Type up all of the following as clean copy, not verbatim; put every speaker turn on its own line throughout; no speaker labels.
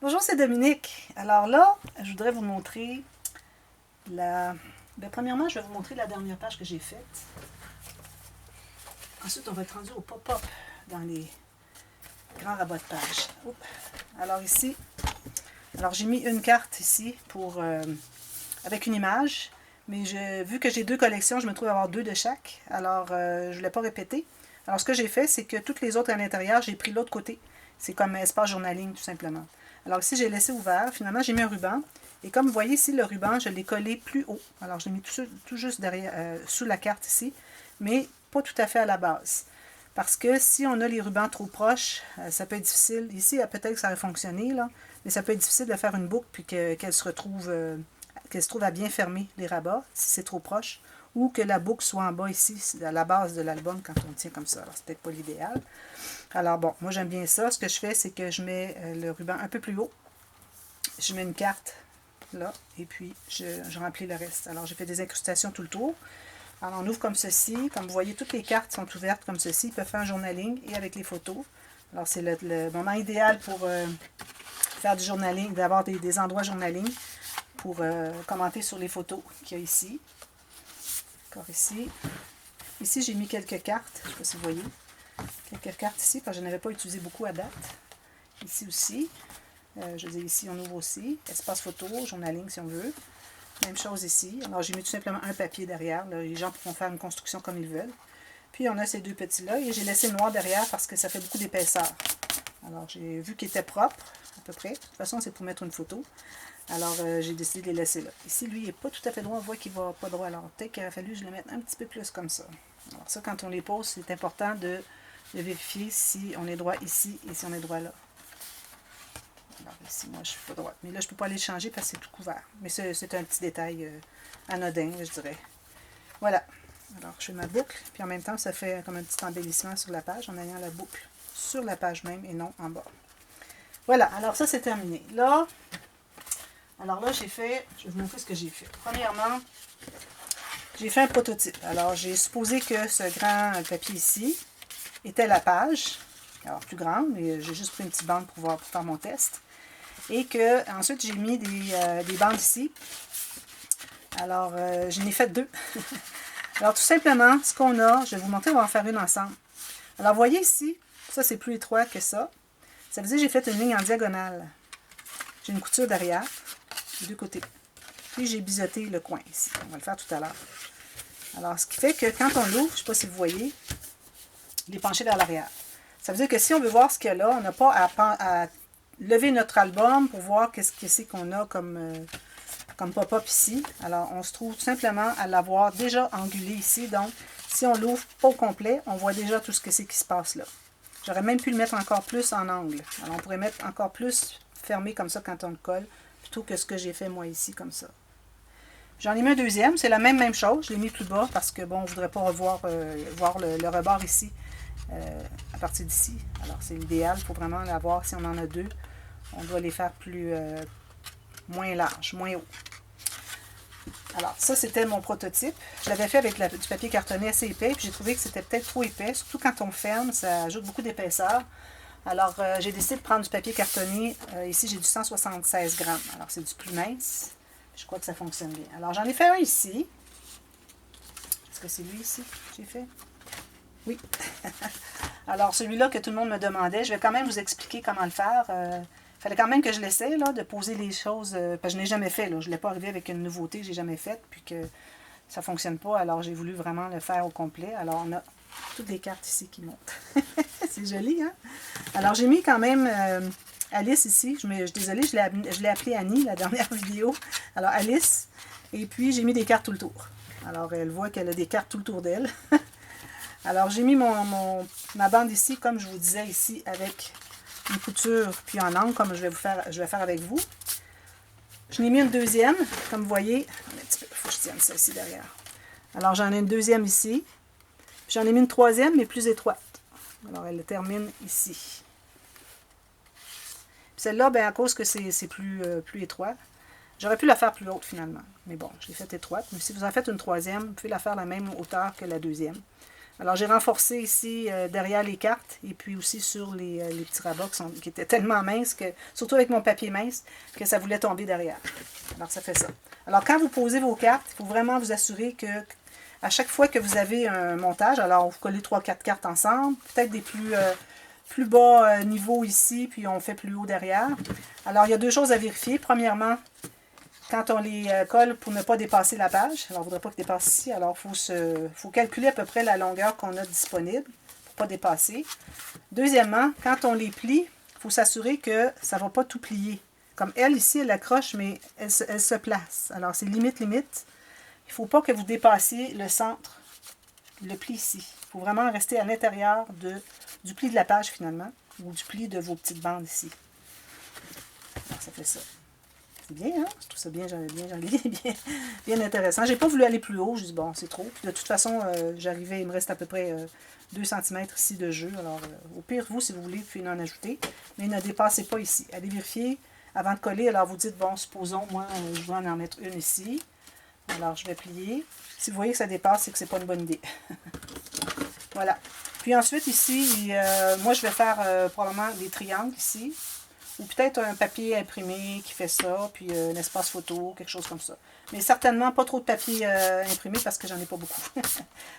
Bonjour, c'est Dominique. Alors là, je voudrais vous montrer premièrement, je vais vous montrer la dernière page que j'ai faite. Ensuite, on va être rendu au pop-up dans les grands rabats de page. Oups. Alors ici, j'ai mis une carte ici avec une image. Mais vu que j'ai deux collections, je me trouve à avoir deux de chaque. Alors, je ne voulais pas répéter. Alors, ce que j'ai fait, c'est que toutes les autres à l'intérieur, j'ai pris l'autre côté. C'est comme espace journaling, tout simplement. Alors ici, j'ai laissé ouvert. Finalement, j'ai mis un ruban. Et comme vous voyez ici, le ruban, je l'ai collé plus haut. Alors, je l'ai mis tout juste derrière, sous la carte ici, mais pas tout à fait à la base. Parce que si on a les rubans trop proches, ça peut être difficile. Ici, peut-être que ça aurait fonctionné, là, mais ça peut être difficile de faire une boucle puis qu'elle se trouve à bien fermer les rabats, si c'est trop proche, ou que la boucle soit en bas ici, à la base de l'album, quand on tient comme ça. Alors, c'est peut-être pas l'idéal. Alors bon, moi j'aime bien ça. Ce que je fais, c'est que je mets le ruban un peu plus haut. Je mets une carte là, et puis je remplis le reste. Alors j'ai fait des incrustations tout le tour. Alors on ouvre comme ceci. Comme vous voyez, toutes les cartes sont ouvertes comme ceci. Ils peuvent faire un journaling et avec les photos. Alors c'est le moment idéal pour faire du journaling, d'avoir des endroits journaling pour commenter sur les photos qu'il y a ici. Encore ici. Ici, j'ai mis quelques cartes. Je ne sais pas si vous voyez. Quelques cartes ici, parce que je n'avais pas utilisé beaucoup à date. Ici aussi. Je dis ici, on ouvre aussi. Espace photo, journaling si on veut. Même chose ici. Alors, j'ai mis tout simplement un papier derrière. Là. Les gens pourront faire une construction comme ils veulent. Puis, on a ces deux petits-là. Et j'ai laissé le noir derrière parce que ça fait beaucoup d'épaisseur. Alors, j'ai vu qu'il était propre, à peu près. De toute façon, c'est pour mettre une photo. Alors, j'ai décidé de les laisser là. Ici, lui, il n'est pas tout à fait droit. On voit qu'il ne va pas droit. Alors, peut-être qu'il aurait fallu que je le mette un petit peu plus comme ça. Alors, ça, quand on les pose, c'est important de vérifier si on est droit ici et si on est droit là. Alors, ici, moi, je ne suis pas droite. Mais là, je ne peux pas aller le changer parce que c'est tout couvert. Mais c'est un petit détail anodin, je dirais. Voilà. Alors, je fais ma boucle. Puis, en même temps, ça fait comme un petit embellissement sur la page en ayant la boucle sur la page même et non en bas. Voilà. Alors, ça, c'est terminé. Là, j'ai fait... Je vais vous montrer ce que j'ai fait. Premièrement, j'ai fait un prototype. Alors, j'ai supposé que ce grand papier ici était la page. Alors, plus grande, mais j'ai juste pris une petite bande pour faire mon test. Et que ensuite j'ai mis des bandes ici. Alors, j'en ai fait deux. Alors, tout simplement, ce qu'on a, je vais vous montrer, on va en faire une ensemble. Alors, vous voyez ici, ça c'est plus étroit que ça. Ça veut dire que j'ai fait une ligne en diagonale. J'ai une couture derrière, des deux côtés. Puis j'ai biseauté le coin ici. On va le faire tout à l'heure. Alors, ce qui fait que quand on l'ouvre, je ne sais pas si vous voyez, il est penché vers l'arrière. Ça veut dire que si on veut voir ce qu'il y a là, on n'a pas à lever notre album pour voir qu'est-ce que c'est qu'on a comme pop-up ici. Alors, on se trouve tout simplement à l'avoir déjà angulé ici. Donc, si on l'ouvre pas au complet, on voit déjà tout ce que c'est qui se passe là. J'aurais même pu le mettre encore plus en angle. Alors, on pourrait mettre encore plus fermé comme ça quand on le colle, plutôt que ce que j'ai fait moi ici comme ça. J'en ai mis un deuxième. C'est la même chose. Je l'ai mis plus bas parce que, bon, on ne voudrait pas revoir voir le rebord ici. À partir d'ici. Alors, c'est l'idéal. Il faut vraiment l'avoir. Si on en a deux, on doit les faire moins large, moins haut. Alors, ça, c'était mon prototype. Je l'avais fait avec du papier cartonné assez épais, puis j'ai trouvé que c'était peut-être trop épais. Surtout quand on ferme, ça ajoute beaucoup d'épaisseur. Alors, j'ai décidé de prendre du papier cartonné. Ici, j'ai du 176 grammes. Alors, c'est du plus mince. Je crois que ça fonctionne bien. Alors, j'en ai fait un ici. Est-ce que c'est lui ici que j'ai fait? Oui. Alors, celui-là que tout le monde me demandait, je vais quand même vous expliquer comment le faire. Il fallait quand même que je l'essaie, là, de poser les choses, parce que je n'ai jamais fait. Là. Je ne l'ai pas arrivé avec une nouveauté que je n'ai jamais faite, puis que ça ne fonctionne pas. Alors, j'ai voulu vraiment le faire au complet. Alors, on a toutes les cartes ici qui montent. C'est joli, hein? Alors, j'ai mis quand même Alice ici. Je suis désolée, je l'ai appelée Annie, la dernière vidéo. Alors, Alice. Et puis, j'ai mis des cartes tout le tour. Alors, elle voit qu'elle a des cartes tout le tour d'elle. Alors, j'ai mis ma bande ici, comme je vous disais ici, avec une couture, puis en angle, comme je vais faire avec vous. Je n'ai mis une deuxième, comme vous voyez. Un petit peu, il faut que je tienne ça ici derrière. Alors, j'en ai une deuxième ici. J'en ai mis une troisième, mais plus étroite. Alors, elle termine ici. Celle-là, ben, à cause que c'est plus étroit, j'aurais pu la faire plus haute finalement. Mais bon, je l'ai faite étroite. Mais si vous en faites une troisième, vous pouvez la faire la même hauteur que la deuxième. Alors, j'ai renforcé ici derrière les cartes et puis aussi sur les petits rabats qui étaient tellement minces, que, surtout avec mon papier mince, que ça voulait tomber derrière. Alors, ça fait ça. Alors, quand vous posez vos cartes, il faut vraiment vous assurer que à chaque fois que vous avez un montage, alors vous collez 3-4 cartes ensemble, peut-être des plus bas niveaux ici, puis on fait plus haut derrière. Alors, il y a deux choses à vérifier. Premièrement, quand on les colle pour ne pas dépasser la page, alors on ne voudrait pas qu'ils dépassent ici, alors il faut calculer à peu près la longueur qu'on a disponible pour ne pas dépasser. Deuxièmement, quand on les plie, il faut s'assurer que ça ne va pas tout plier. Comme elle ici, elle accroche, mais elle se place. Alors c'est limite. Il ne faut pas que vous dépassiez le centre, le pli ici. Il faut vraiment rester à l'intérieur du pli de la page finalement, ou du pli de vos petites bandes ici. Alors ça fait ça. C'est bien, hein? Je trouve ça bien bien intéressant. J'ai pas voulu aller plus haut. Je dis, bon, c'est trop. Puis de toute façon, j'arrivais, il me reste à peu près 2 cm ici de jeu. Alors, au pire, vous, si vous voulez, vous pouvez en ajouter. Mais ne dépassez pas ici. Allez vérifier avant de coller. Alors, vous dites, bon, supposons, moi, je vais en mettre une ici. Alors, je vais plier. Si vous voyez que ça dépasse, c'est que c'est pas une bonne idée. Voilà. Puis ensuite, ici, moi, je vais faire probablement des triangles ici. Ou peut-être un papier imprimé qui fait ça, puis un espace photo, quelque chose comme ça. Mais certainement pas trop de papier imprimé parce que j'en ai pas beaucoup.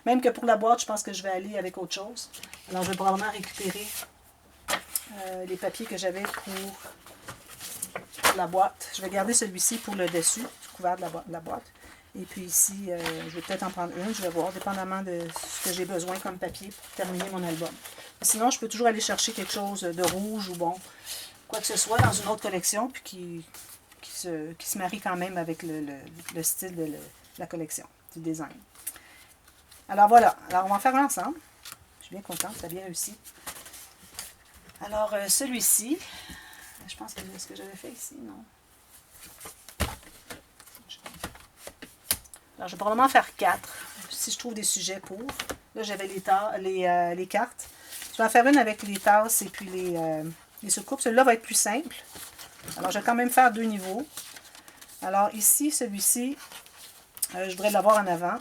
Même que pour la boîte, je pense que je vais aller avec autre chose. Alors je vais probablement récupérer les papiers que j'avais pour la boîte. Je vais garder celui-ci pour le dessus, du couvert de la boîte. Et puis ici, je vais peut-être en prendre une, je vais voir, dépendamment de ce que j'ai besoin comme papier pour terminer mon album. Sinon, je peux toujours aller chercher quelque chose de rouge ou bon, quoi que ce soit dans une autre collection, puis qui se marie quand même avec le style de la collection, du design. Alors voilà, alors on va en faire un ensemble. Je suis bien contente, ça a bien réussi. Alors celui-ci, je pense que c'est ce que j'avais fait ici, non? Alors je vais probablement faire 4, si je trouve des sujets pour. Là j'avais les cartes. Je vais en faire une avec les tasses et puis les soucoupes. Celui-là va être plus simple. Alors, je vais quand même faire 2 niveaux. Alors, ici, celui-ci, je voudrais l'avoir en avant.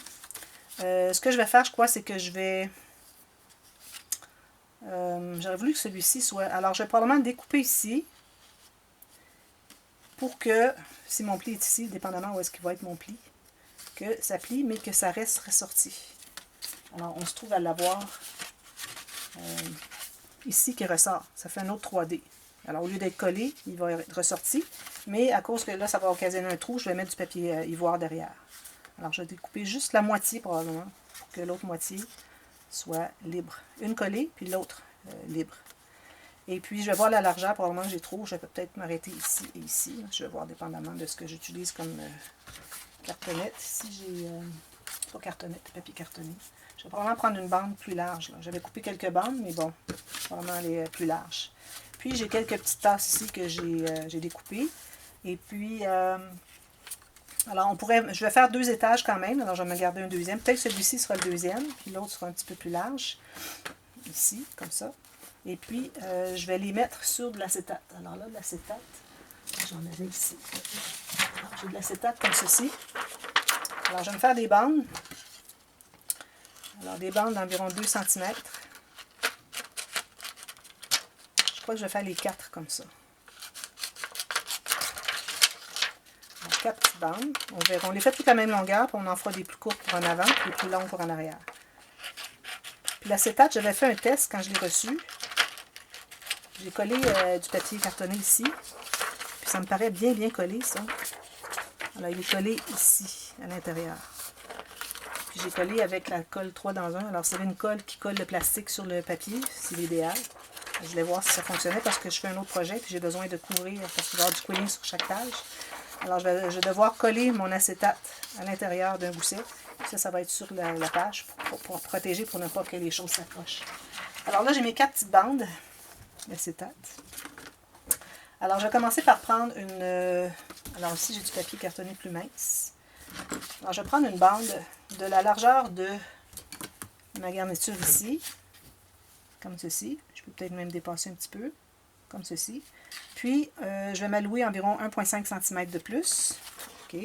Ce que je vais faire, je crois, c'est que je vais... J'aurais voulu que celui-ci soit... Alors, je vais probablement le découper ici pour que, si mon pli est ici, dépendamment où est-ce qu'il va être mon pli, que ça plie, mais que ça reste ressorti. Alors, on se trouve à l'avoir... ici qui ressort. Ça fait un autre 3D. Alors, au lieu d'être collé, il va être ressorti. Mais à cause que là, ça va occasionner un trou, je vais mettre du papier ivoire derrière. Alors, je vais découper juste la moitié probablement pour que l'autre moitié soit libre. Une collée, puis l'autre libre. Et puis, je vais voir la largeur. Probablement que j'ai trop. Je vais peut-être m'arrêter ici et ici. Je vais voir dépendamment de ce que j'utilise comme cartonnette. Ici, j'ai pas cartonnette, papier cartonné. Je vais probablement prendre une bande plus large. J'avais coupé quelques bandes, mais bon, probablement elle est plus large. Puis j'ai quelques petites tasses ici que j'ai découpées. Et puis, alors je vais faire 2 étages quand même. Alors je vais me garder un deuxième. Peut-être que celui-ci sera le deuxième, puis l'autre sera un petit peu plus large. Ici, comme ça. Et puis, je vais les mettre sur de l'acétate. Alors là, de l'acétate, j'en avais ici. J'ai de l'acétate comme ceci. Alors je vais me faire des bandes. Alors, des bandes d'environ 2 cm. Je crois que je vais faire les 4 comme ça. Donc, 4 petites bandes. On les fait toutes la même longueur, puis on en fera des plus courtes pour en avant, puis des plus longues pour en arrière. Puis l'acétate, j'avais fait un test quand je l'ai reçu. J'ai collé du papier cartonné ici. Puis ça me paraît bien collé, ça. Alors, il est collé ici, à l'intérieur. Puis j'ai collé avec la colle 3 dans 1. Alors, c'est une colle qui colle le plastique sur le papier. C'est l'idéal. Je voulais voir si ça fonctionnait parce que je fais un autre projet. Puis j'ai besoin de couvrir parce qu'il va y avoir du quilling sur chaque page. Alors, je vais devoir coller mon acétate à l'intérieur d'un gousset. Ça va être sur la page pour protéger, pour ne pas que les choses s'accrochent. Alors là, j'ai mes 4 petites bandes d'acétate. Alors, je vais commencer par prendre une... alors ici, j'ai du papier cartonné plus mince. Alors, je vais prendre une bande de la largeur de ma garniture ici, comme ceci. Je peux peut-être même dépasser un petit peu, comme ceci. Puis, je vais m'allouer environ 1,5 cm de plus. OK.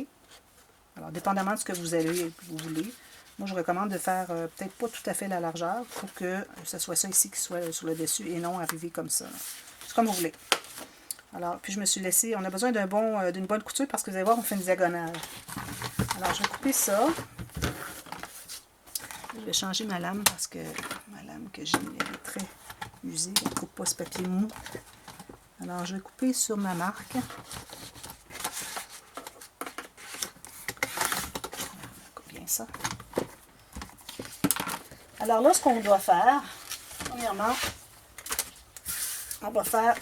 Alors, dépendamment de ce que vous voulez. Moi, je recommande de faire peut-être pas tout à fait la largeur pour que ce soit ça ici qui soit sur le dessus et non arriver comme ça. C'est comme vous voulez. Alors, puis je me suis laissé, on a besoin d'une bonne couture parce que vous allez voir, on fait une diagonale. Alors, je vais couper ça. Je vais changer ma lame parce que ma lame que j'ai, elle est très usée. Elle ne coupe pas ce papier mou. Alors, je vais couper sur ma marque. Coupe bien ça. Alors là, ce qu'on doit faire, premièrement, on va faire...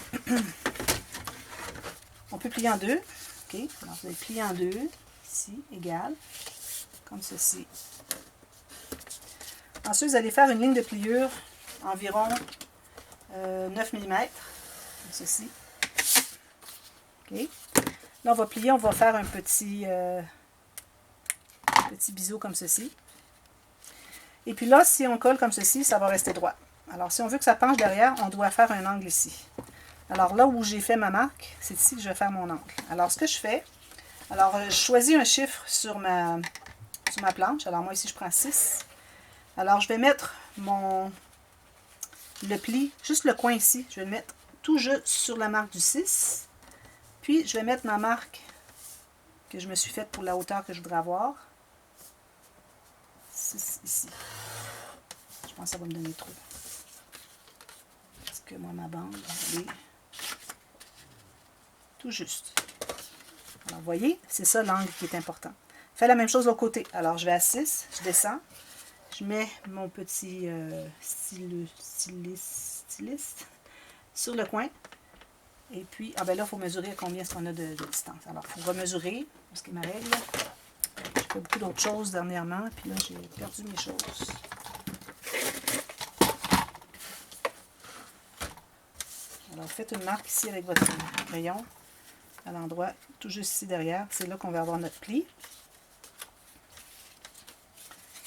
on peut plier en deux. OK? Alors, vous allez plier en deux. Ici, égal. Comme ceci. Ensuite, vous allez faire une ligne de pliure environ 9 mm. Comme ceci. OK? Là, on va plier, on va faire un petit biseau comme ceci. Et puis là, si on colle comme ceci, ça va rester droit. Alors, si on veut que ça penche derrière, on doit faire un angle ici. Alors là où j'ai fait ma marque, c'est ici que je vais faire mon angle. Alors, ce que je fais, alors je choisis un chiffre sur ma planche. Alors, moi ici, je prends 6. Alors, je vais mettre le pli, juste le coin ici, je vais le mettre tout juste sur la marque du 6. Puis, je vais mettre ma marque que je me suis faite pour la hauteur que je voudrais avoir. 6 ici. Je pense que ça va me donner trop. Parce que moi, ma bande, elle est tout juste. Alors, vous voyez, c'est ça l'angle qui est important. Fais la même chose de l'autre côté. Alors, je vais à 6, je descends. Je mets mon petit styliste sur le coin. Et puis, ah ben là, il faut mesurer combien est-ce qu'on a de distance. Alors, il faut remesurer, parce que ma règle, j'ai fait beaucoup d'autres choses dernièrement, puis là, j'ai perdu mes choses. Alors, faites une marque ici avec votre rayon, à l'endroit tout juste ici derrière. C'est là qu'on va avoir notre pli.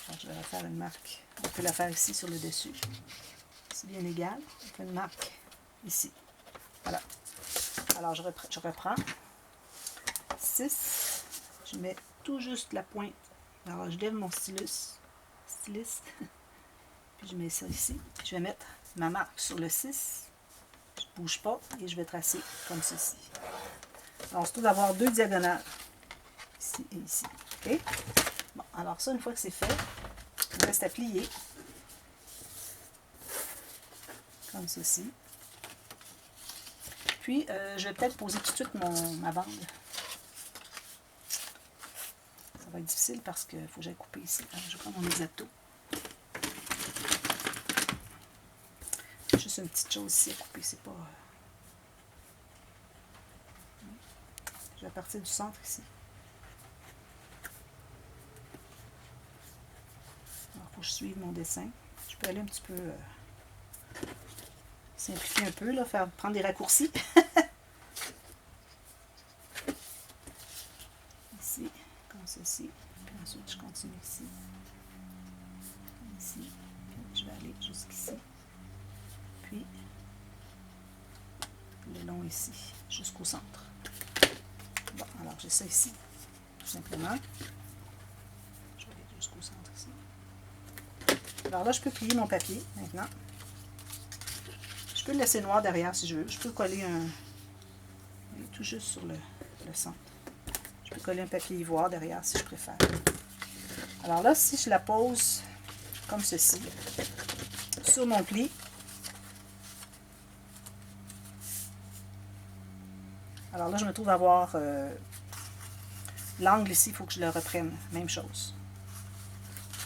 Alors, je vais refaire une marque. On peut la faire ici sur le dessus. C'est bien égal. On fait une marque ici. Voilà. Alors, je reprends. 6. Je mets tout juste la pointe. Alors, je lève mon styliste. Puis, je mets ça ici. Je vais mettre ma marque sur le 6. Je ne bouge pas et je vais tracer comme ceci. Alors, c'est tout d'avoir deux diagonales. Ici et ici. OK? Bon, alors ça, une fois que c'est fait, il reste à plier. Comme ceci. Puis, je vais peut-être poser tout de suite ma bande. Ça va être difficile parce qu'il faut que j'aille couper ici. Alors, je vais prendre mon X-Acto. Juste une petite chose ici à couper, c'est pas... Je vais partir du centre ici. Alors, il faut que je suive mon dessin. Je peux aller un petit peu... simplifier un peu, là, prendre des raccourcis. Ici, comme ceci. Puis ensuite, je continue ici. Ici. Puis je vais aller jusqu'ici. Puis, le long ici, jusqu'au centre. Bon, alors j'ai ça ici, tout simplement. Je vais aller jusqu'au centre ici. Alors là, je peux plier mon papier, maintenant. Je peux le laisser noir derrière si je veux. Je peux coller tout juste sur le centre. Je peux coller un papier ivoire derrière si je préfère. Alors là, si je la pose comme ceci, sur mon pli, alors là, je me trouve à avoir l'angle ici, il faut que je le reprenne. Même chose.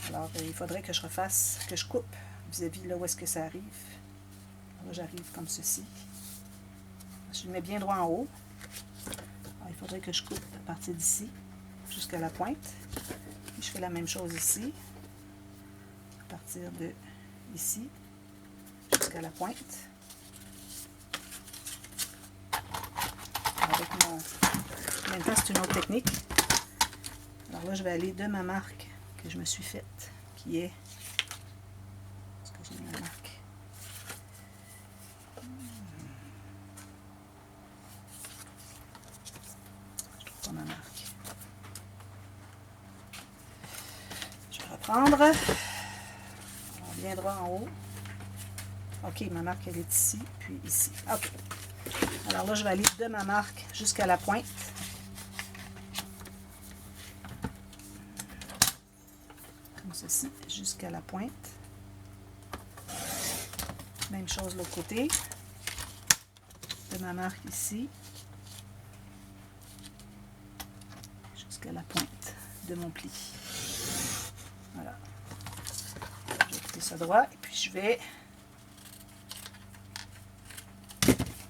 Alors, il faudrait que je refasse, que je coupe vis-à-vis là où est-ce que ça arrive. Là, j'arrive comme ceci. Je le mets bien droit en haut. Alors, il faudrait que je coupe à partir d'ici jusqu'à la pointe. Puis je fais la même chose ici. À partir de ici jusqu'à la pointe. Avec mon... En même temps, c'est une autre technique. Alors là, je vais aller de ma marque que je me suis faite, qui est... Est-ce que j'ai mis la marque? Je trouve pas ma marque. Je vais prendre. On viendra en haut. OK, ma marque, elle est ici, puis ici. OK. Alors là, je vais aller de ma marque jusqu'à la pointe. Comme ceci, jusqu'à la pointe. Même chose de l'autre côté. De ma marque ici. Jusqu'à la pointe de mon pli. Voilà. Je vais couper ça droit et puis je vais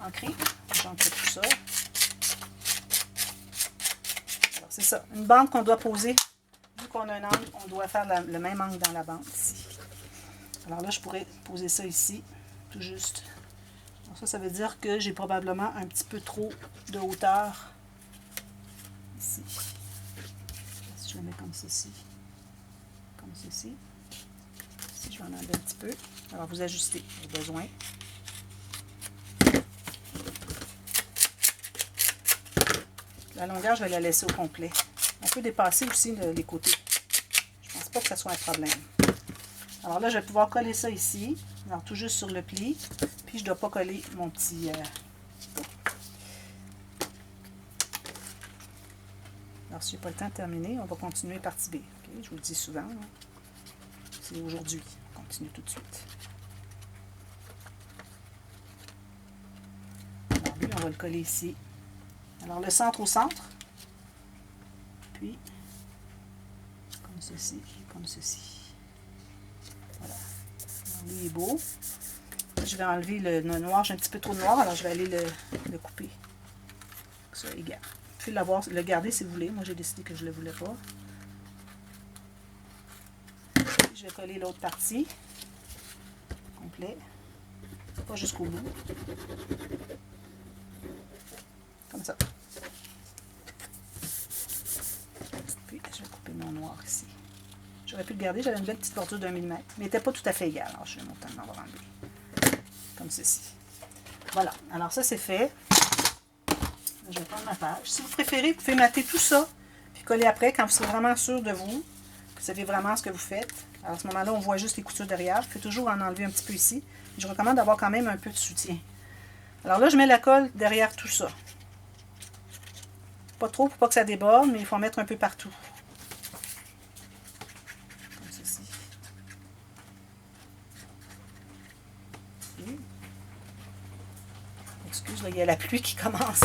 ancrer. J'ancre tout ça. Alors c'est ça. Une bande qu'on doit poser. Vu qu'on a un angle, on doit faire le même angle dans la bande ici. Alors là, je pourrais poser ça ici, tout juste. Alors ça veut dire que j'ai probablement un petit peu trop de hauteur ici. Si je le mets comme ceci, comme ceci. Ici, je vais en enlever un petit peu. Alors, vous ajustez au besoin. La longueur, je vais la laisser au complet. On peut dépasser aussi les côtés. Je ne pense pas que ça soit un problème. Alors là, je vais pouvoir coller ça ici. Alors, tout juste sur le pli. Puis, je ne dois pas coller mon petit... Alors, si je n'ai pas le temps de terminer, on va continuer partie B. Okay? Je vous le dis souvent. C'est aujourd'hui. On continue tout de suite. Alors, lui, on va le coller ici. Alors, le centre au centre. Puis, comme ceci, comme ceci. Voilà. Alors, lui est beau. Je vais enlever le noir. J'ai un petit peu trop de noir, alors je vais aller le couper. Ça, égal. Vous pouvez le garder si vous voulez. Moi, j'ai décidé que je ne le voulais pas. Je vais coller l'autre partie. Complet. Pas jusqu'au bout. Comme ça. Puis, je vais couper mon noir ici. J'aurais pu le garder. J'avais une belle petite bordure d'1 mm. Mais il n'était pas tout à fait égal. Alors, je vais monter en avoir enlevé. Comme ceci. Voilà. Alors, ça, c'est fait. Je vais prendre ma page. Si vous préférez, vous pouvez mater tout ça, puis coller après quand vous serez vraiment sûr de vous, que vous savez vraiment ce que vous faites. Alors à ce moment-là, on voit juste les coutures derrière. Vous pouvez toujours en enlever un petit peu ici. Je recommande d'avoir quand même un peu de soutien. Alors là, je mets la colle derrière tout ça. Pas trop pour pas que ça déborde, mais il faut en mettre un peu partout. Comme ceci. Excuse, là, il y a la pluie qui commence.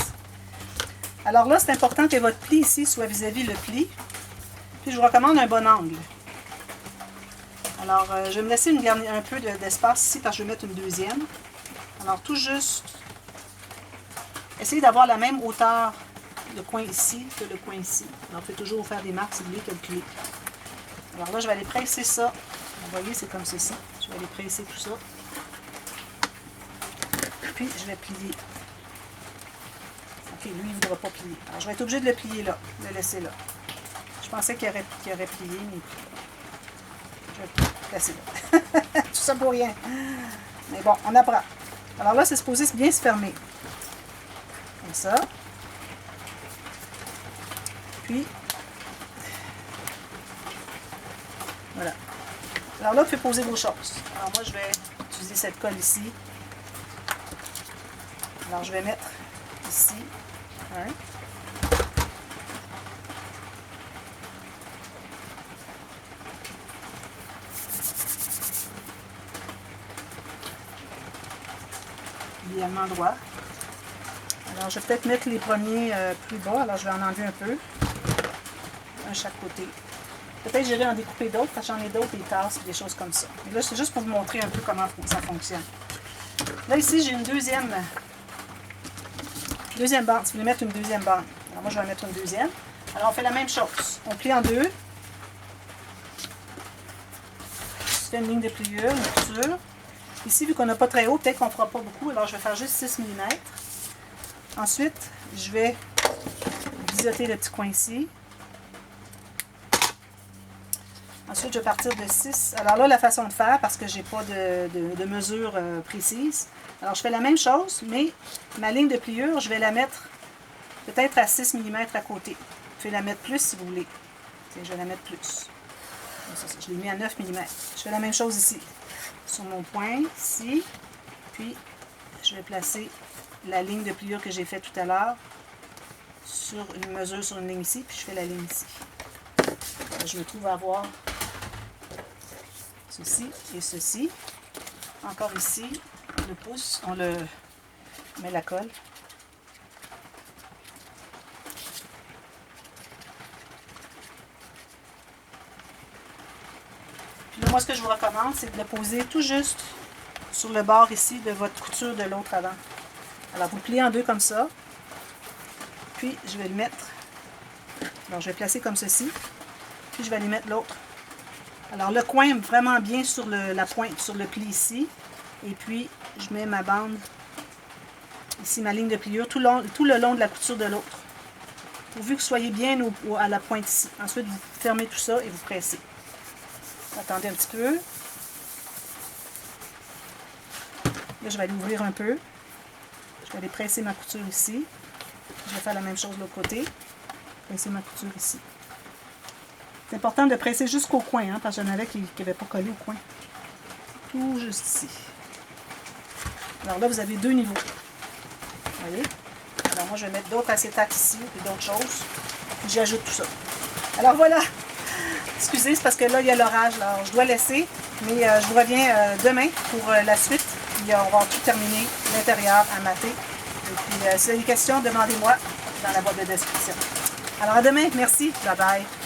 Alors là, c'est important que votre pli ici soit vis-à-vis le pli. Puis je vous recommande un bon angle. Alors, je vais me laisser un peu d'espace ici parce que je vais mettre une deuxième. Alors, tout juste, essayez d'avoir la même hauteur de coin ici que le coin ici. Alors, vous pouvez toujours faire des marques si vous voulez calculer. Alors là, je vais aller presser ça. Vous voyez, c'est comme ceci. Je vais aller presser tout ça. Puis, je vais plier. OK, lui, il ne voudra pas plier. Alors, je vais être obligée de le plier là, de le laisser là. Je pensais qu'il aurait plié, mais je vais le placer là. Tout ça pour rien. Mais bon, on apprend. Alors là, c'est supposé bien se fermer. Comme ça. Puis, voilà. Alors là, vous pouvez poser vos choses. Alors moi, je vais utiliser cette colle ici. Alors, je vais mettre ici. Hein? Idéalement droit. Alors, je vais peut-être mettre les premiers plus bas. Alors, je vais en enlever un peu. Un chaque côté. Peut-être j'irai en découper d'autres, parce que j'en ai d'autres, des tasses, des choses comme ça. Et là, c'est juste pour vous montrer un peu comment ça fonctionne. Là, ici, j'ai une deuxième bande. Si vous voulez mettre une deuxième bande. Alors, moi, je vais en mettre une deuxième. Alors, on fait la même chose. On plie en deux. Je fais une ligne de pliure, une couture. Ici, vu qu'on n'a pas très haut, peut-être qu'on ne fera pas beaucoup. Alors, je vais faire juste 6 mm. Ensuite, je vais biseauter le petit coin ici. Ensuite, je vais partir de 6. Alors là, la façon de faire, parce que je n'ai pas de mesure précise. Alors, je fais la même chose, mais ma ligne de pliure, je vais la mettre peut-être à 6 mm à côté. Vous pouvez la mettre plus si vous voulez. Je vais la mettre plus. Je l'ai mis à 9 mm. Je fais la même chose ici. Sur mon point, ici. Puis, je vais placer la ligne de pliure que j'ai fait tout à l'heure sur une mesure sur une ligne ici. Puis, je fais la ligne ici. Alors, je me trouve à avoir ceci et ceci. Encore ici, le pouce, on le met la colle. Puis là, moi, ce que je vous recommande, c'est de le poser tout juste sur le bord ici de votre couture de l'autre avant. Alors, vous pliez en deux comme ça. Puis, je vais le mettre. Alors, je vais placer comme ceci. Puis, je vais aller mettre l'autre. Alors, le coin vraiment bien sur la pointe, sur le pli ici. Et puis, je mets ma bande, ici, ma ligne de pliure, tout le long de la couture de l'autre. Pourvu que vous soyez bien à la pointe ici. Ensuite, vous fermez tout ça et vous pressez. Attendez un petit peu. Là, je vais aller ouvrir un peu. Je vais aller presser ma couture ici. Je vais faire la même chose de l'autre côté. Presser ma couture ici. C'est important de presser jusqu'au coin, hein, parce que j'en avais qui n'avaient pas collé au coin. Tout juste ici. Alors là, vous avez deux niveaux. Vous voyez? Alors moi, je vais mettre d'autres acétates ici et d'autres choses. Puis j'ajoute tout ça. Alors voilà. Excusez, c'est parce que là, il y a l'orage. Alors, je dois laisser. Mais je vous reviens demain pour la suite. Puis on va tout terminer l'intérieur à mater. Et puis, si vous avez des questions, demandez-moi dans la boîte de description. Alors, à demain. Merci. Bye bye.